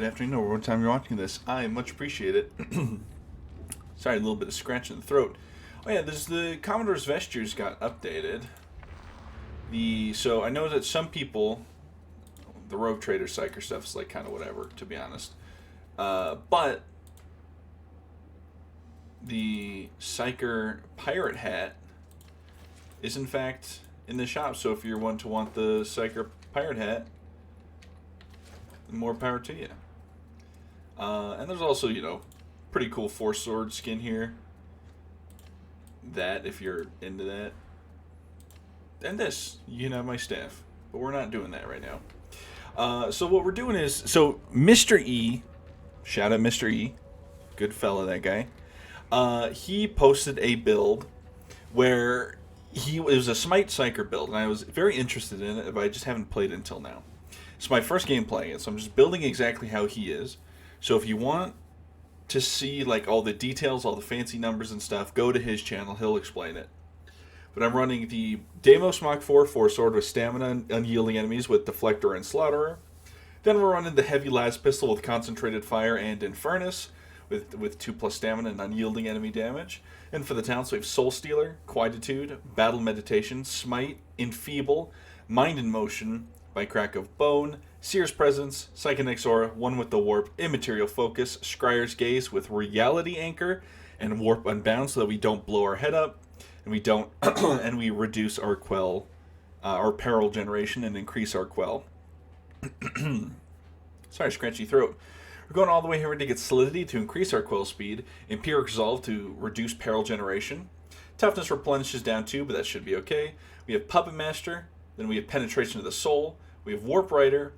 afternoon, or what time you're watching this. I much appreciate it. Sorry, a little bit of scratch in the throat. Oh yeah, there's the Commodore's Vestures got updated. So I know that some people, the Rogue Trader Psyker stuff is like kind of whatever, to be honest. But the Psyker Pirate Hat is in fact in the shop. So if you're one to want the Psyker Pirate Hat, more power to you. And there's also, pretty cool Force Sword skin here. That, if you're into that. And this, you can have my staff. But we're not doing that right now. So what we're doing is, Mr.E, shout out Mr.E, good fella that guy. He posted a build where it was a Smite Psyker build, and I was very interested in it, but I just haven't played it until now. It's my first game playing it, so I'm just building exactly how he is. So if you want to see like all the details, all the fancy numbers and stuff, go to his channel. He'll explain it. But I'm running the Deimos Mach 4 Force Sword with Stamina and Unyielding Enemies with Deflector and Slaughterer. Then we're running the Heavy Las Pistol with Concentrated Fire and Infernus with 2+ Stamina and Unyielding Enemy Damage. And for the talents, we have Soul Stealer, Quietude, Battle Meditation, Smite, Enfeeble, Mind in Motion, by Crack of Bone, Seer's Presence, Psychic Aura, One with the Warp, Immaterial Focus, Scryer's Gaze with Reality Anchor, and Warp Unbound so that we don't blow our head up, and we don't, and we reduce our quell, our peril generation, and increase our quell. Sorry, scratchy throat. We're going all the way here to get Solidity to increase our quell speed, Empiric Resolve to reduce peril generation, Toughness replenishes down 2, but that should be okay. We have Puppet Master, then we have Penetration of the Soul, we have Warp Rider,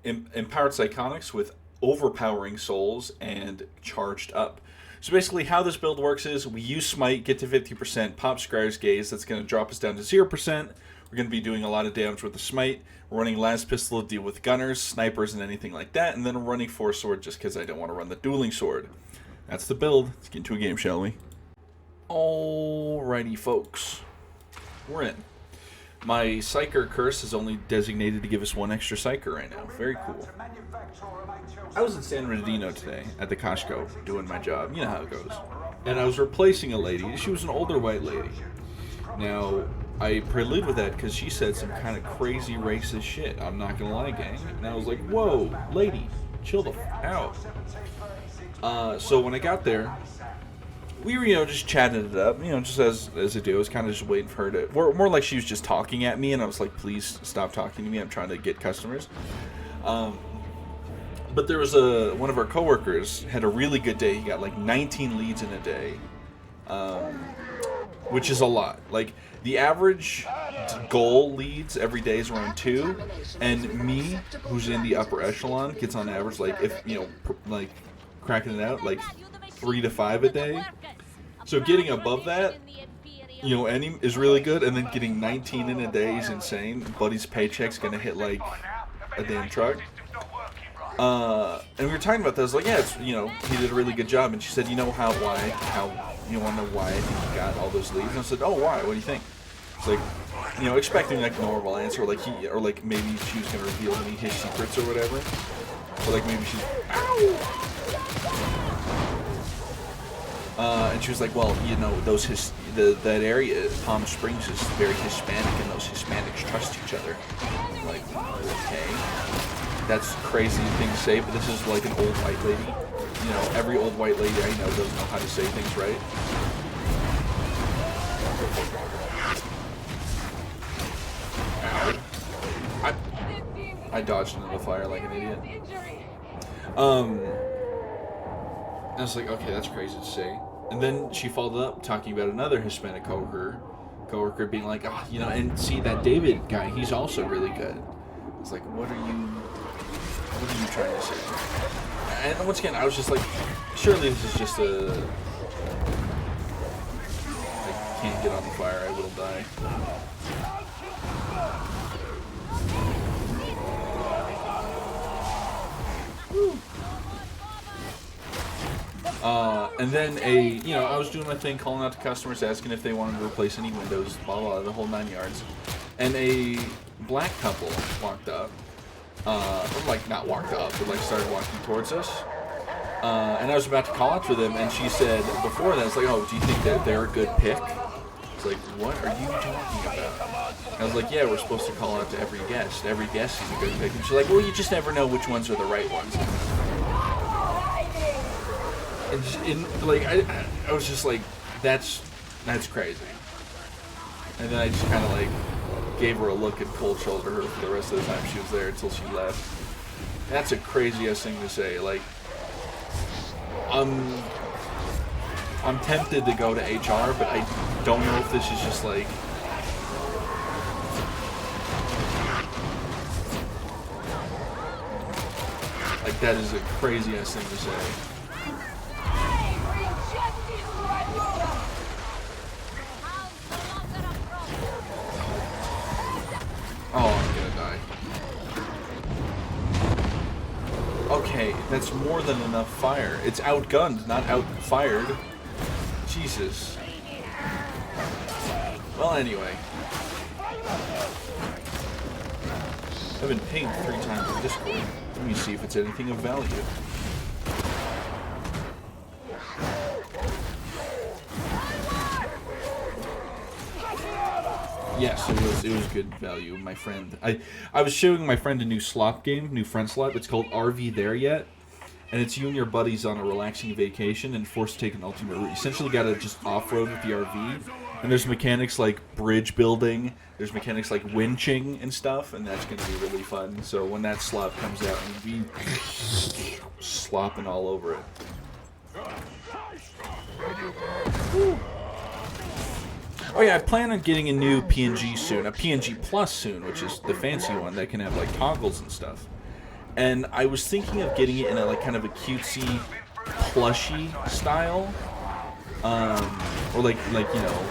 Empowered Psychonics with Overpowering Souls, and Charged Up. So basically how this build works is we use Smite, get to 50%, pop Scryer's Gaze, that's going to drop us down to 0%. We're going to be doing a lot of damage with the Smite. We're running Las Pistol to deal with gunners, snipers, and anything like that, and then we're running Force Sword just because I don't want to run the Dueling Sword. That's the build. Let's get into a game, shall we? Alrighty, folks. We're in. My Psyker curse is only designated to give us 1 extra Psyker right now. Very cool. I was in San Bernardino today at the Costco doing my job. You know how it goes. And I was replacing a lady. She was an older white lady. Now, I prelude with that because she said some kind of crazy racist shit. I'm not going to lie, gang. And I was like, whoa, lady, chill the f*** out. So when I got there, we were, just chatting it up, just as I do. I was kind of just waiting for her to... More like she was just talking at me, and I was like, please stop talking to me. I'm trying to get customers. But there was one of our coworkers had a really good day. He got like 19 leads in a day, which is a lot. Like, the average goal leads every day is around 2, and me, who's in the upper echelon, gets on average, like, if, like, cracking it out, like, 3 to 5 a day. So getting above that, any is really good, and then getting 19 in a day is insane. Buddy's paycheck's gonna hit like a damn truck. And we were talking about this, like, yeah, it's, he did a really good job, and she said, how you want to know why I think he got all those leads? And I said, oh, why? What do you think? It's like, expecting like a normal answer, like maybe she was gonna reveal to me his secrets or whatever, or like maybe she's. Ow! And she was like, well, that area, Palm Springs, is very Hispanic, and those Hispanics trust each other. I'm like, okay, that's crazy thing to say, but this is like an old white lady. Every old white lady I know doesn't know how to say things right. Ow. I dodged into the fire like an idiot. I was like, okay, that's crazy to say. And then she followed up talking about another Hispanic coworker being like, and see that David guy, he's also really good. It's like, what are you trying to say? And once again, I was just like, surely this is just I can't get on the fire, I will die. Woo. And then I was doing my thing, calling out to customers, asking if they wanted to replace any windows, blah, blah, the whole 9 yards. And a black couple walked up, or like not walked up, but like started walking towards us. And I was about to call out for them, and she said before that, it's like, oh, do you think that they're a good pick? It's like, what are you talking about? And I was like, yeah, we're supposed to call out to every guest. Every guest is a good pick. And she's like, well, you just never know which ones are the right ones. And like, I was just like, that's crazy. And then I just kind of like gave her a look and cold shouldered her for the rest of the time she was there until she left. That's a crazy-ass thing to say. Like, I'm tempted to go to HR, but I don't know if this is just like... Like, that is a crazy-ass thing to say. Oh, I'm gonna die. Okay, that's more than enough fire. It's outgunned, not outfired. Jesus. Well, anyway. I've been pinged 3 times in Discord. Let me see if it's anything of value. Yes, it was good value, my friend. I was showing my friend a new slot game, new friend slot. It's called RV There Yet, and it's you and your buddies on a relaxing vacation and forced to take an ultimate route. You essentially got to just off-road with the RV, and there's mechanics like bridge building, there's mechanics like winching and stuff, and that's going to be really fun. So when that slot comes out, we'll be slopping all over it. Woo. Oh yeah, I plan on getting a new PNG soon, a PNG Plus soon, which is the fancy one that can have like toggles and stuff. And I was thinking of getting it in a like kind of a cutesy, plushy style, or like you know,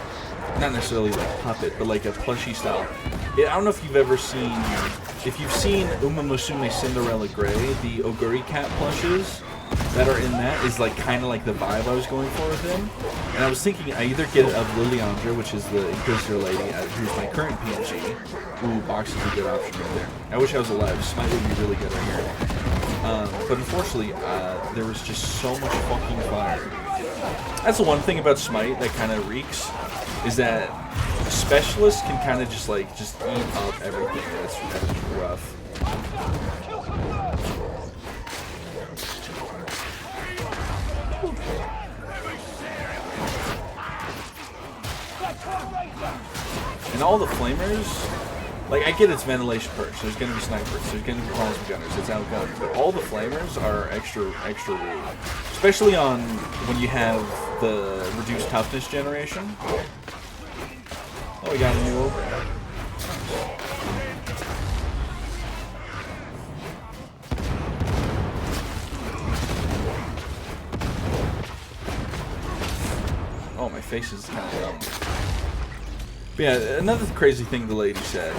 not necessarily like puppet, but like a plushy style. I don't know if you've ever seen, if you've seen Uma Musume Cinderella Grey, the Oguri cat plushes that are in that is like kind of like the vibe I was going for with him. And I was thinking I either get it of Liliandra, which is the Inquisitor lady, who's my current PNG. Ooh, box is a good option right there. I wish I was alive. Smite would be really good right here. But unfortunately, there was just so much fucking fire. That's the one thing about Smite that kind of reeks, is that specialists can kind of just eat up everything. That's rough. And all the flamers, like I get it's ventilation perks, there's gonna be snipers, there's gonna be plasma gunners, it's outgunned, but all the flamers are extra rude. Especially on when you have the reduced toughness generation. Oh, we got a new overhead. Oh, my face is kind of numb. But yeah, another crazy thing the lady said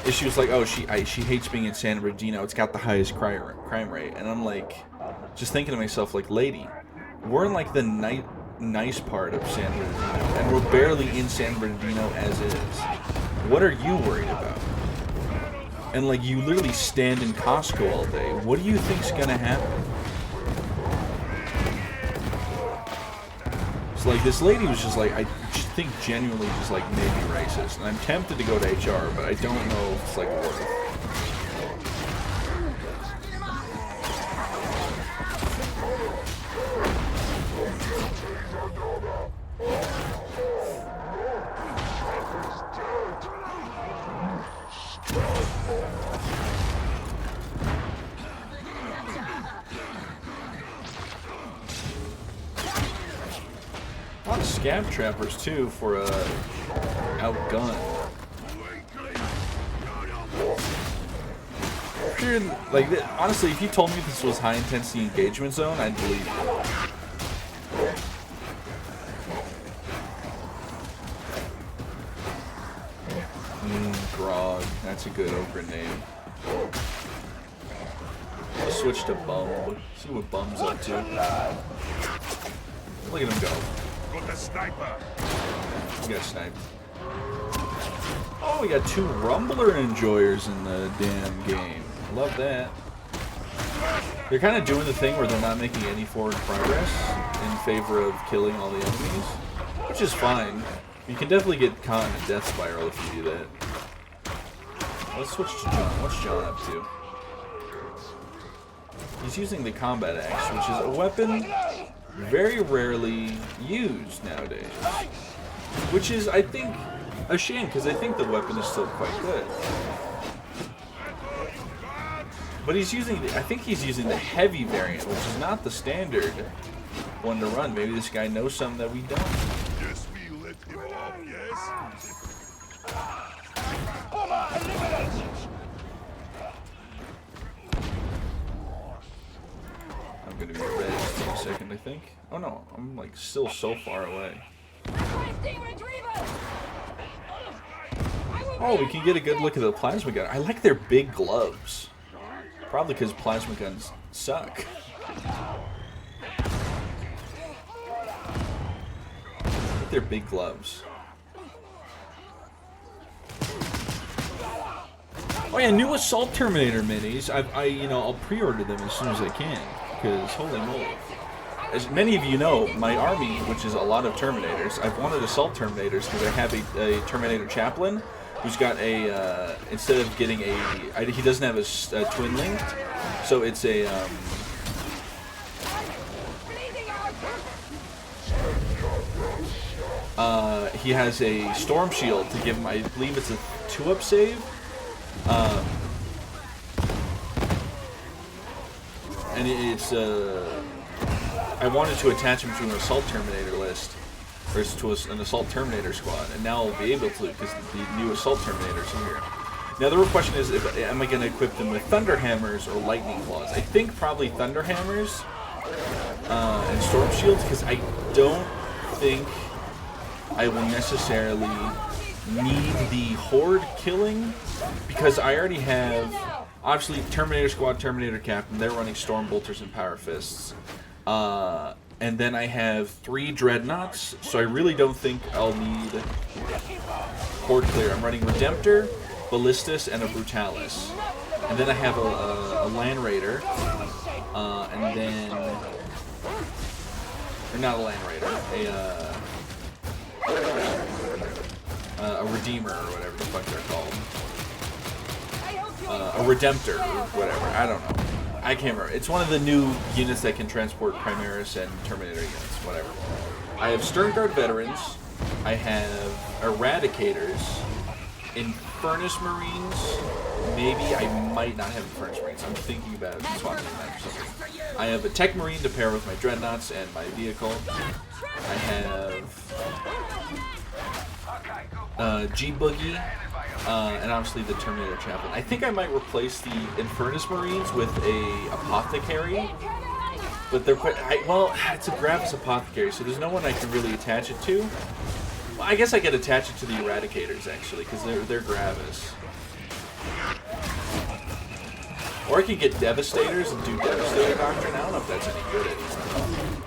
is she was like, oh, she hates being in San Bernardino. It's got the highest crime rate. And I'm like, just thinking to myself, like, lady, we're in like the nice part of San Bernardino, and we're barely in San Bernardino as is. What are you worried about? And like, you literally stand in Costco all day. What do you think's gonna happen? So like, this lady was just like, I just think genuinely just like maybe racist, and I'm tempted to go to HR, but I don't know if it's like worth it. A lot of scab trappers too for outgun. Like, honestly, if you told me this was high intensity engagement zone, I'd believe it. Grog, that's a good Okra name. I'll switch to Bum. See what Bum's up to. Look at him go. Got the sniper. He got sniped. Oh, we got 2 Rumbler enjoyers in the damn game. Love that. They're kind of doing the thing where they're not making any forward progress in favor of killing all the enemies, which is fine. You can definitely get caught in a death spiral if you do that. Let's switch to John. What's John up to? He's using the combat axe, which is a weapon very rarely used nowadays. Which is, I think, a shame, because I think the weapon is still quite good. But he's using, I think he's using the heavy variant, which is not the standard one to run. Maybe this guy knows something that we don't. Yes, we let him off, yes? I'm gonna be ready in a second, I think. Oh no, I'm like still so far away. Oh, we can get a good look at the plasma gun. I like their big gloves. Probably because plasma guns suck. Look at their big gloves. Oh yeah, new Assault Terminator minis. I'll pre-order them as soon as I can, because holy moly. As many of you know, my army, which is a lot of Terminators, I've wanted Assault Terminators because I have a Terminator chaplain who's got a, instead of getting he doesn't have a twin linked, so it's a, he has a Storm Shield to give him, I believe it's a 2-up save, and it's, I wanted to attach him to an Assault Terminator list, or to an Assault Terminator squad, and now I'll be able to because the new Assault Terminators are here. Now the real question is, am I going to equip them with Thunder Hammers or Lightning Claws? I think probably Thunder Hammers and Storm Shields, because I don't think I will necessarily need the Horde killing, because I already have, obviously, Terminator Squad, Terminator Captain, they're running Storm Bolters and Power Fists. And then I have 3 Dreadnoughts, so I really don't think I'll need Horde Clear. I'm running Redemptor, Ballistus, and a Brutalis. And then I have a Land Raider, and then... Or not a Land Raider, a Redeemer, or whatever the fuck they're called. A Redemptor, or whatever, I don't know. I can't remember. It's one of the new units that can transport Primaris and Terminator units, whatever. I have Sternguard Veterans. I have Eradicators. Infernus Marines. Maybe I might not have Infernus Marines. I'm thinking about swapping them out for something. I have a Tech Marine to pair with my Dreadnoughts and my vehicle. I have G-Boogie. And obviously the Terminator Chaplain. I think I might replace the Infernus Marines with a Apothecary, but they're quite... well, it's a Gravis Apothecary, so there's no one I can really attach it to. Well, I guess I could attach it to the Eradicators, actually, because they're Gravis. Or I could get Devastators and do Devastator Doctrine. I don't know if that's any good anymore.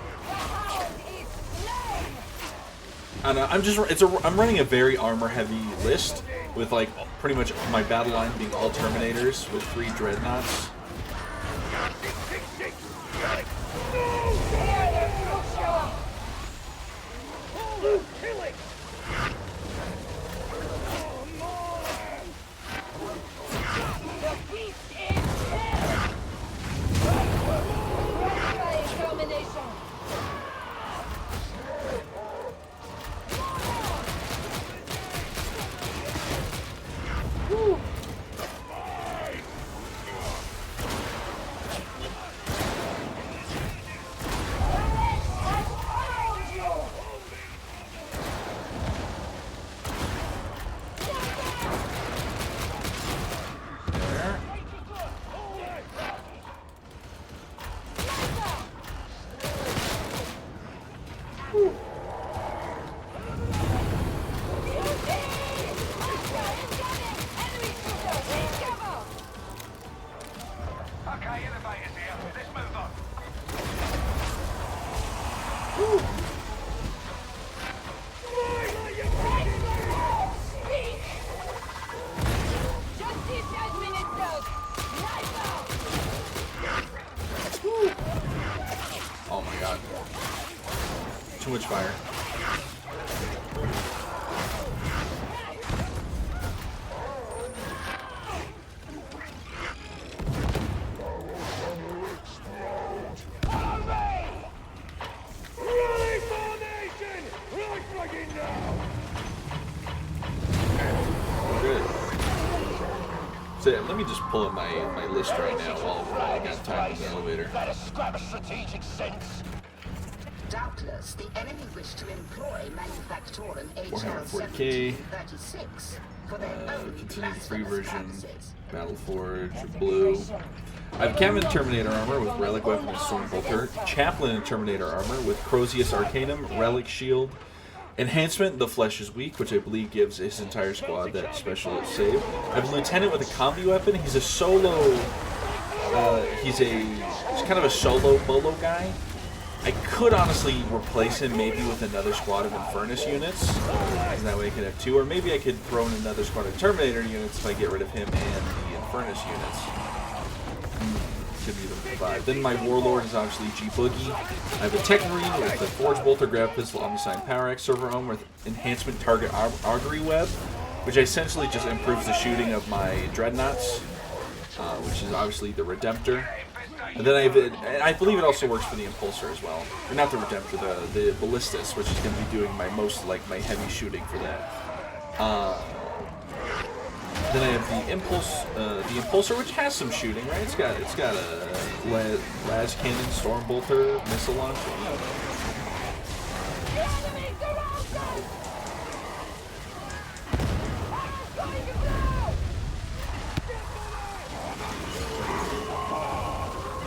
I don't know, I'm running a very armor-heavy list, with like pretty much my battle line being all Terminators with 3 Dreadnoughts. too much fire. Good. So yeah, let me just pull up my list right now while I got time in the elevator. Better scrap a strategic sense. Doubtless, the enemy wish to employ manufactorum HL 440K. 1736 for their own Continue the free blasphemous version. purposes. Battleforge, blue. I have Captain Terminator armor with Relic Weapon and Stormbolter. Chaplain and Terminator armor with Crozius Arcanum, Relic Shield. Enhancement, the Flesh is Weak, which I believe gives his entire squad that special save. I have a Lieutenant with a combi weapon. He's a solo... he's kind of a solo bolo guy. I could honestly replace him maybe with another squad of Infernus units, because that way I could have two, or maybe I could throw in another squad of Terminator units if I get rid of him and the Infernus units. Could be the 5. Then my Warlord is obviously G Boogie. I have a Tech Marine with the Forge Bolter, Grab Pistol, Omniscient Power Axe, Server Home with Enhancement Target Augury Web, which essentially just improves the shooting of my Dreadnoughts, which is obviously the Redemptor. And then I believe it also works for the Impulsor as well. Or not the Redemptor, the Ballistus, which is going to be doing my heavy shooting for that. Then I have the Impulsor, which has some shooting, right? It's got a las cannon, Stormbolter, missile launcher.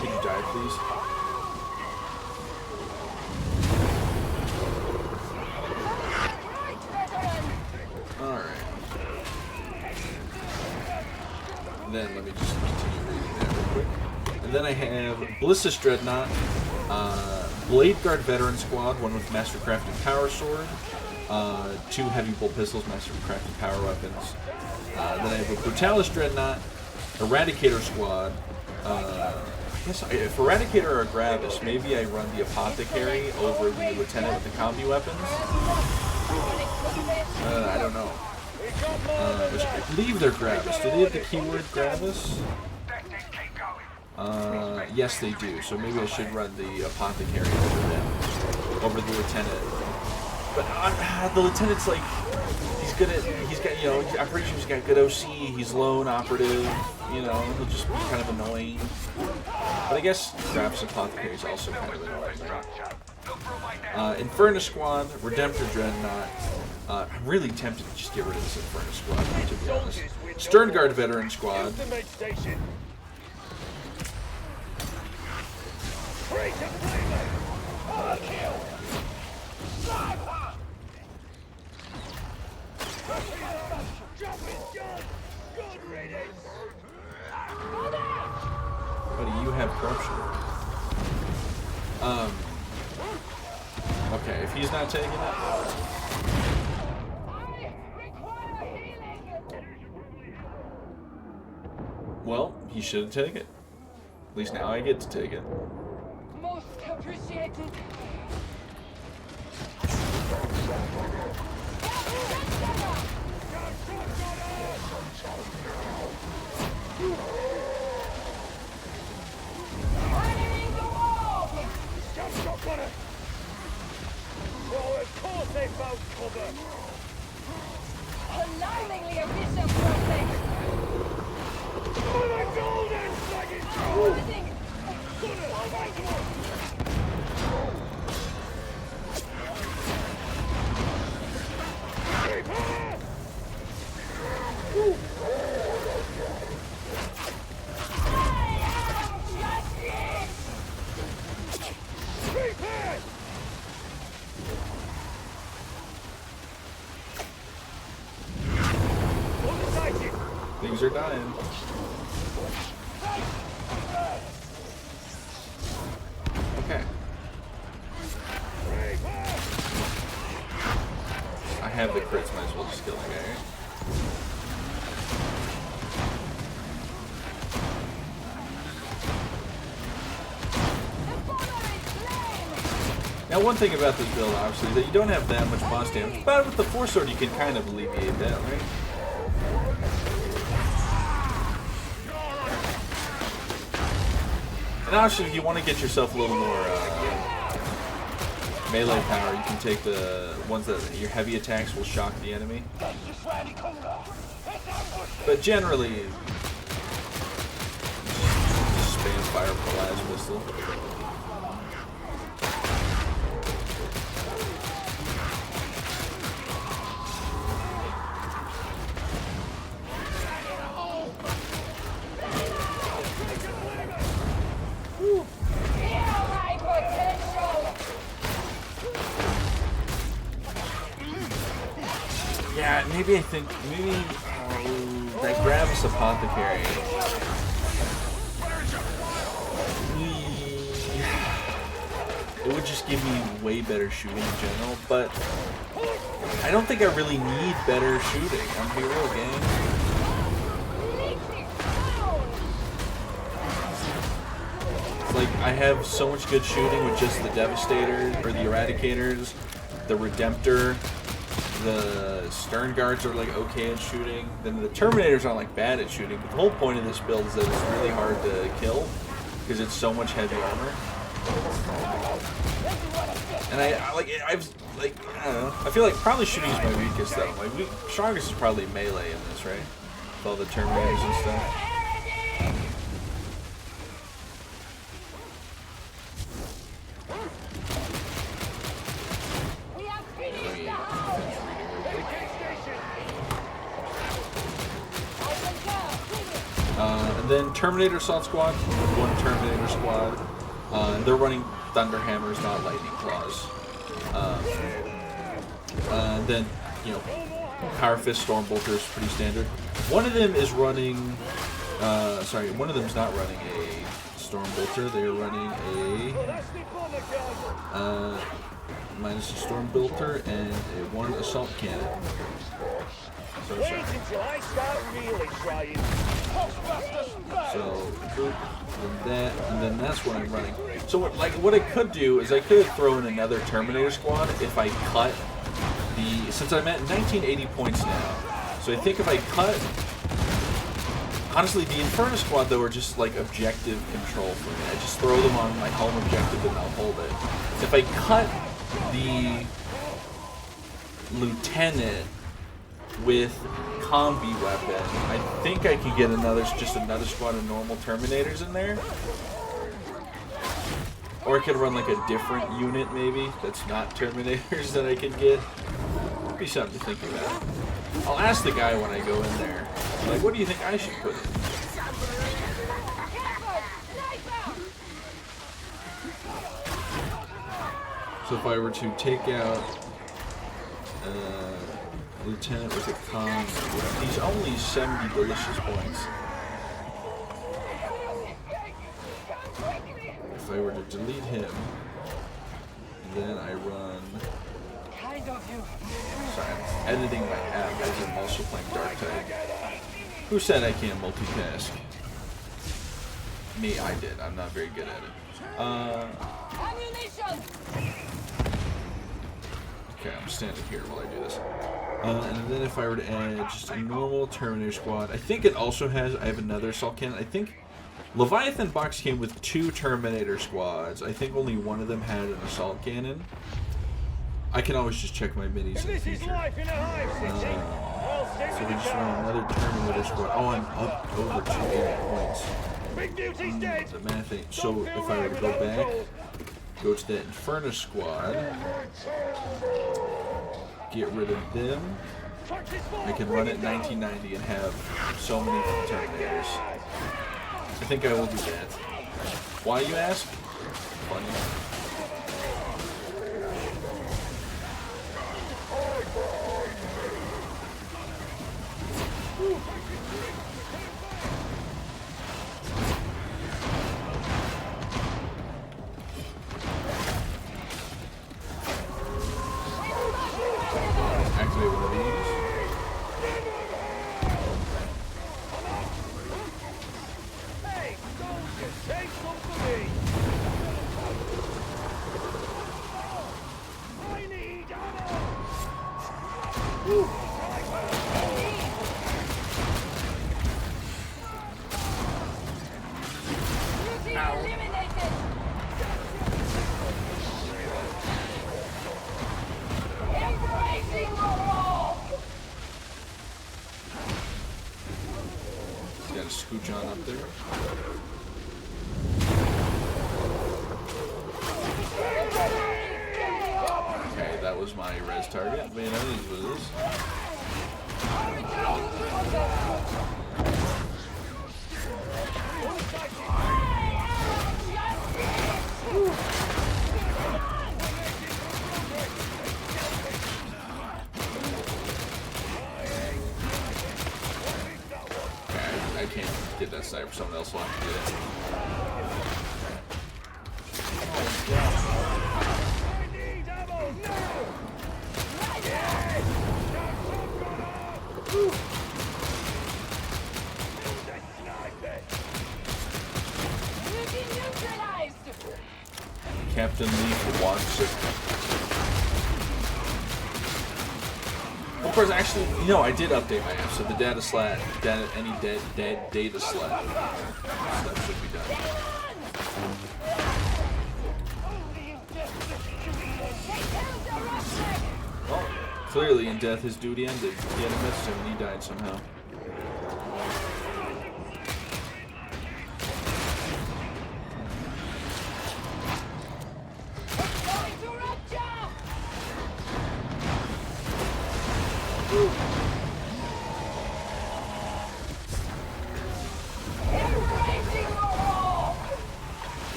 Could you die, please? Alright. Then let me just continue reading that real quick. And then I have Ballistus Dreadnought, Blade Guard Veteran Squad, one with Mastercrafted Power Sword, 2 Heavy Bolt Pistols, Mastercrafted Power Weapons. Then I have a Brutalis Dreadnought, Eradicator Squad. I guess if Eradicator or Gravis, maybe I run the Apothecary over the Lieutenant with the combi weapons. I don't know. Which I believe they're Gravis. Do they have the keyword Gravis? Yes, they do. So maybe I should run the Apothecary over them, over the Lieutenant. But the Lieutenant's like, he's good at, I'm pretty sure he's got good OC. He's lone operative. He'll just be kind of annoying. But I guess Gravis Apothecary is also kind of annoying, right? Infernus Squad, Redemptor Dreadnought. I'm really tempted to just get rid of this Infernus Squad, to be honest. Sternguard Veteran Squad. Buddy, you have corruption. Okay, if he's not taking it. Well, he should take it. At least now I get to take it. Most appreciated. Alarmingly efficient process. Things are dying. Okay. I have the crits, might as well just kill the guy. Now, one thing about this build, obviously, is that you don't have that much boss damage, but with the Force Sword, you can kind of alleviate that, right? And obviously, if you want to get yourself a little more melee power, you can take the ones that your heavy attacks will shock the enemy. But generally, just spam fire plasma pistol. Yeah, maybe I think that Gravis Apothecary. It would just give me way better shooting in general, but I don't think I really need better shooting. I'm be real, gang. Like, I have so much good shooting with just the Devastators, or the Eradicators, the Redemptor, the Stern Guards are like okay at shooting, then the Terminators are like bad at shooting, but the whole point of this build is that it's really hard to kill, because it's so much heavy armor. And I don't know, I feel like probably shooting is my weakest though. My strongest is probably melee in this, right? With all the Terminators and stuff. And then Terminator Assault Squad, one Terminator Squad. They're running Thunder Hammers, not Lightning Claws. Then, you know, Power Fist Stormbolter is pretty standard. One of them is running, one of them's not running a Stormbolter. They're running a minus a Stormbolter and one Assault Cannon. So that, and then that's what I'm running. So what I could do is I could throw in another Terminator squad if I cut the, since I'm at 1980 points now. So I think if I cut, honestly, the Inferno squad though are just like objective control for me. I just throw them on my home objective and I'll hold it. If I cut the Lieutenant with combi weapon, I think I could get just another squad of normal Terminators in there. Or I could run like a different unit maybe that's not Terminators that I could get. Could be something to think about. I'll ask the guy when I go in there, like, what do you think I should put in? So if I were to take out Lieutenant with a con, he's only 70 delicious points. If I were to delete him, then I run. Sorry, I'm editing my app as I'm also playing Darktide. Who said I can't multitask? Me, I did. I'm not very good at it. Okay, I'm standing here while I do this. And then if I were to add just a normal Terminator squad, I think it also has, I have another assault cannon. I think Leviathan box came with 2 Terminator squads. I think only one of them had an assault cannon. I can always just check my minis in the future. So we just run another Terminator squad. Oh, I'm up over 280 points. The math ain't. So if I were to go back, go to that Inferno squad, get rid of them, I can run it 1990 and have so many Terminators. I think I will do that. Why, you ask? Funny. Activate one of these. Hey, don't just take some for me. my res target, but you know, it is what it is. I can't get that sniper. Someone else will have to get it. Captain Leaf watch it. Of course, actually, you know, I did update my app, so the data slat, any data slat stuff should be done. Well, clearly in death his duty ended. He had a missed him and he died somehow.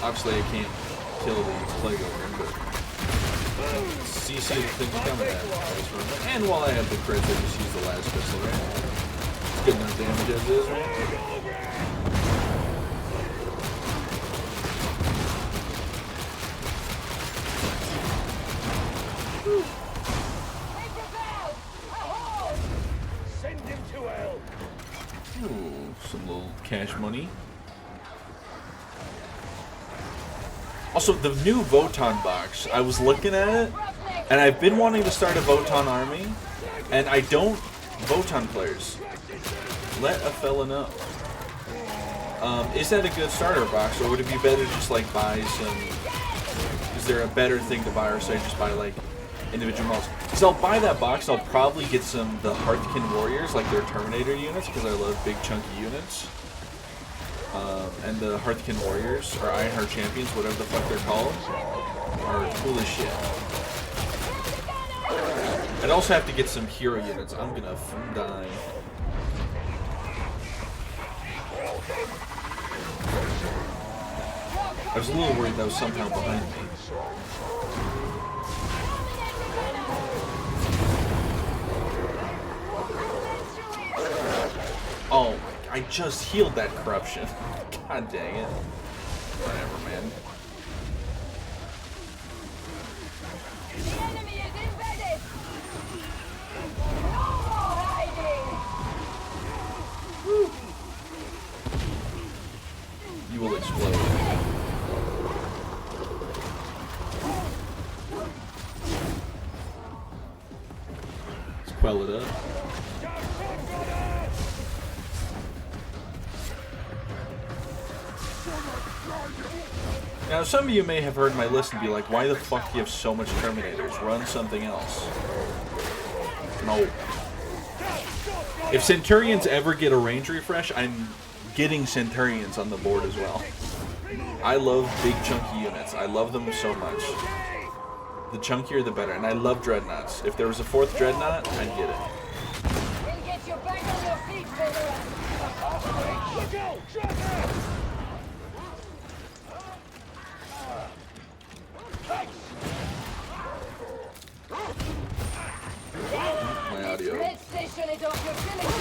Obviously, I can't kill the plague over him, but CC the thing coming at me. And while I have the crits, I just use the last pistol, right? Good enough damage as is, right? Send him to hell. Ooh, some little cash money. Also, the new Voton box, I was looking at it, and I've been wanting to start a Voton army, and I don't... Voton players, let a fella know. Is that a good starter box, or would it be better to just, like, buy some... Is there a better thing to buy, or say just buy, like, individual models? Because I'll buy that box, I'll probably get some the Hearthkin Warriors, like their Terminator units, because I love big chunky units. And the Hearthkin Warriors, or Ironheart Champions, whatever the fuck they're called, are cool as shit. I'd also have to get some hero units. I'm gonna die. I was a little worried that was somehow behind me. Oh, I just healed that corruption. God dang it. Whatever, man. The enemy is embedded. No more hiding. You will explode. Let's quell it up. Now, some of you may have heard my list and be like, why the fuck do you have so much Terminators? Run something else. No. If Centurions ever get a range refresh, I'm getting Centurions on the board as well. I love big chunky units. I love them so much. The chunkier the better. And I love Dreadnoughts. If there was a 4th Dreadnought, I'd get it. We'll get you back on your feet, Pedro. Look out! Drop out! My audio. Red station is off your village.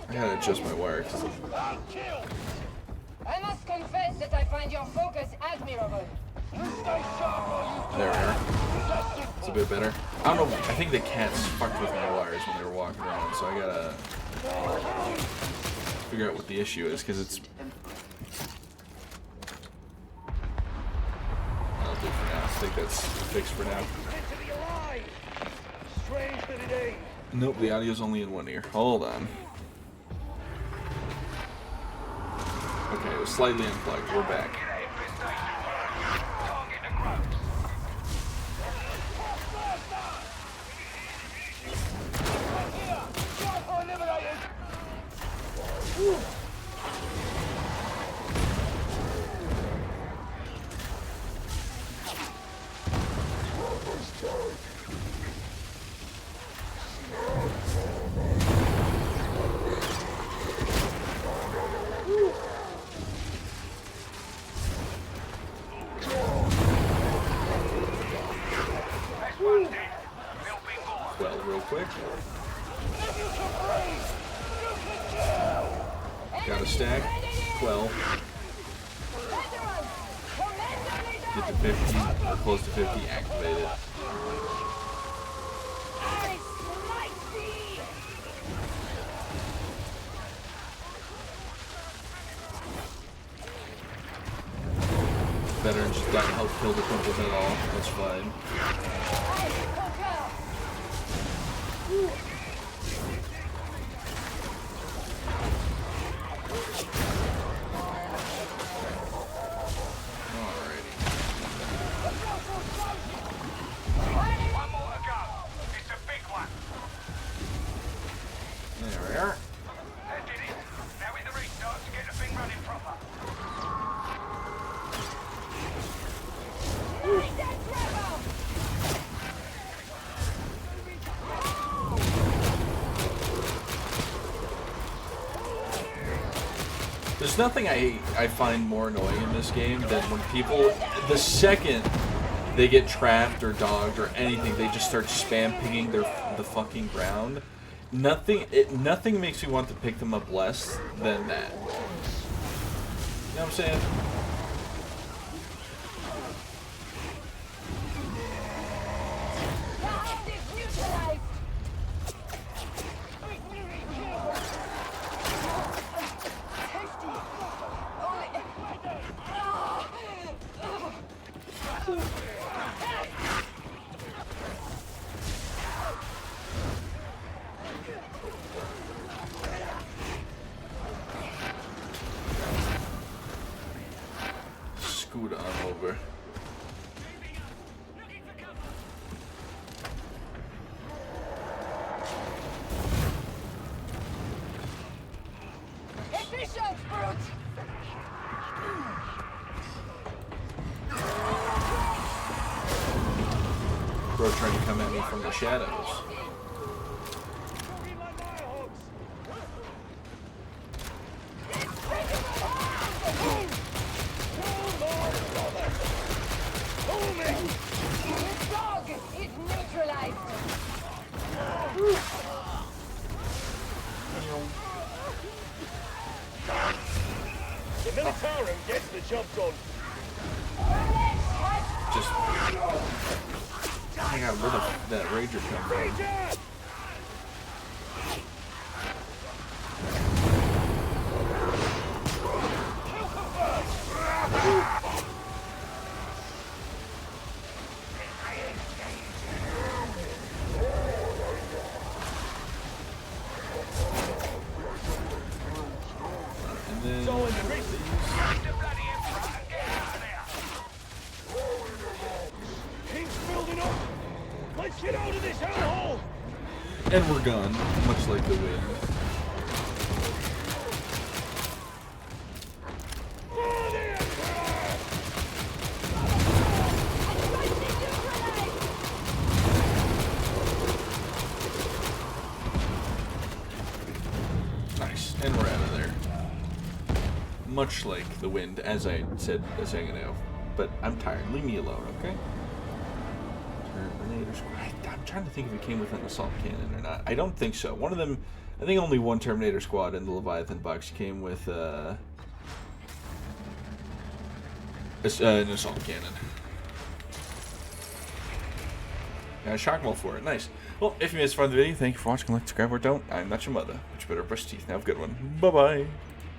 I gotta adjust my wire. I must confess that I find your focus admirable. There we are. It's a bit better. I don't know. I think the cats fucked with my wires when they were walking around, so I gotta figure out what the issue is, because it's... I'll do it for now. I think that's fixed for now. Strange that it ain't. Nope, the audio's only in one ear. Hold on. Okay, it was slightly unplugged. We're back. stack. 12. Get to 50, or close to 50, activate it. Veteran just got help kill the Purple Head off. That's fine. One more to go. It's a big one. There we are. That did it. Now with the restart to get the thing running proper. There's nothing I find more annoying in this game than when people, the second they get trapped or dogged or anything, they just start spam pinging the fucking ground. Nothing makes me want to pick them up less than that. You know what I'm saying? Scoot on over. Efficient, brute! Bro trying to come at me from the shadows. The dog is neutralized! The Militarum gets the job done. Just hang on, where that Rager come from? Ranger! And then So in the recent The bloody Emperor and get out of there. King's building up. Let's get out of this hellhole. and we're gone, much like the wind. For the Emperor! Nice, and we're out of there. Much like the wind, as I said a second ago. But I'm tired. Leave me alone, okay? Terminator Squad. I'm trying to think if it came with an assault cannon or not. I don't think so. One of them, I think only one Terminator Squad in the Leviathan box came with an assault cannon. Got a shock wall for it. Nice. Well, if you made this fun of the video, thank you for watching. Like, subscribe, or don't. I'm not your mother, but you better brush teeth. Now have a good one. Bye-bye.